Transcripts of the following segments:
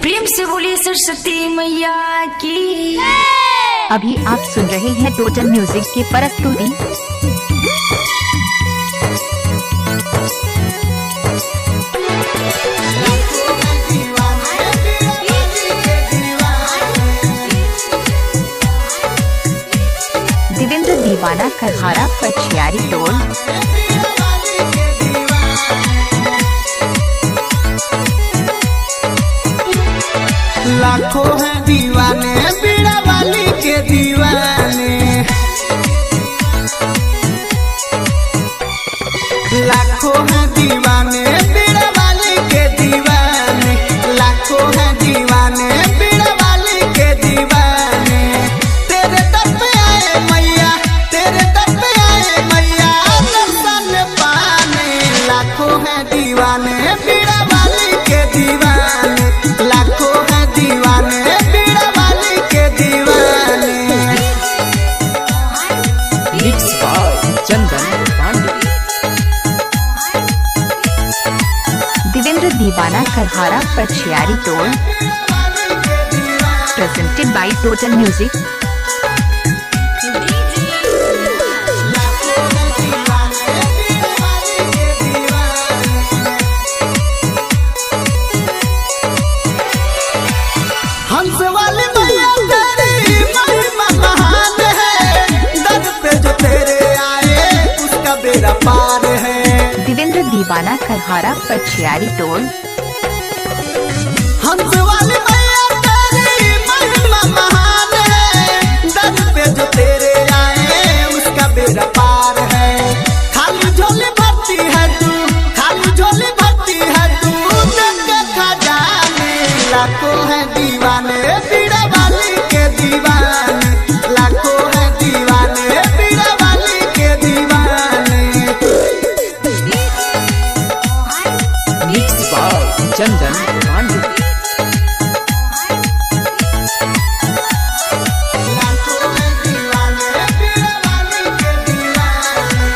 प्रेम से बोलिए सरस्वती मैया की। अभी आप सुन रहे हैं टोटल म्यूजिक की प्रस्तुति। देवेंद्र दीवाना करहारा पछियारी टोल। लाखों हैं दीवाने बीड़ा वाली के दीवाने, लाखों हैं दीवाने बीड़ा वाली के दीवाने, लाखों हैं दीवाने बीड़ा वाली के दीवाने। तेरे दर पे आए मैया, तेरे दर पे आए मैया दर्शन पाने। लाखों हैं दीवाने बीड़ा वाली के दीवाने, लाखों हैं दीवाने बीड़ा वाली के दीवाने। Mix by Chandan Pandey. देवेंद्र दीवाना करहारा पछियारी टोल। Presented by total music. हंस वाली मैया तेरी महिमा महान है, दर पे जो तेरे आए उसका बेड़ा पार है। देवेंद्र दीवाना करहारा पछियारी टोल। हंस वाली मैया तेरी महिमा महान है, दर पे जो तेरे आए उसका बेड़ा पार है। खाली झोली भरती है तू, खाली झोली भरती है तू, दर के खजाने। लाखों है दीवाने बीड़ा वाली के दीवाने, लाखों है दीवाने बीड़ा वाली के दीवाने। Mix by Chandan Pandey. लाखों है दीवाने बीड़ा वाली के दीवाने,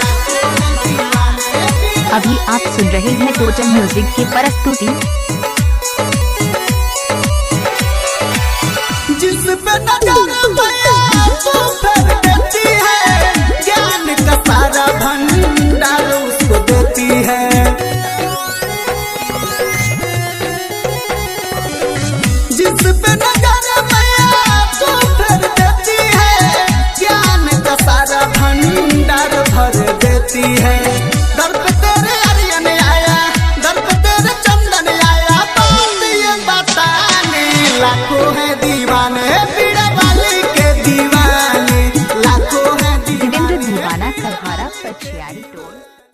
लाखों है दीवाने बीड़ा। अभी आप सुन रहे हैं टोटल म्यूजिक की प्रस्तुति। जिस पे नजर मैया तू फेर देती है, ज्ञान का सारा भंडार उसको देती है। जिस पे नजर मैया तू फेर देती है, ज्ञान का सारा भंडार भर देती है। दर पे तेरे आर्यन आया, दर पे तेरे चंदन आया, बात ये बताने। लाखों है दीवाने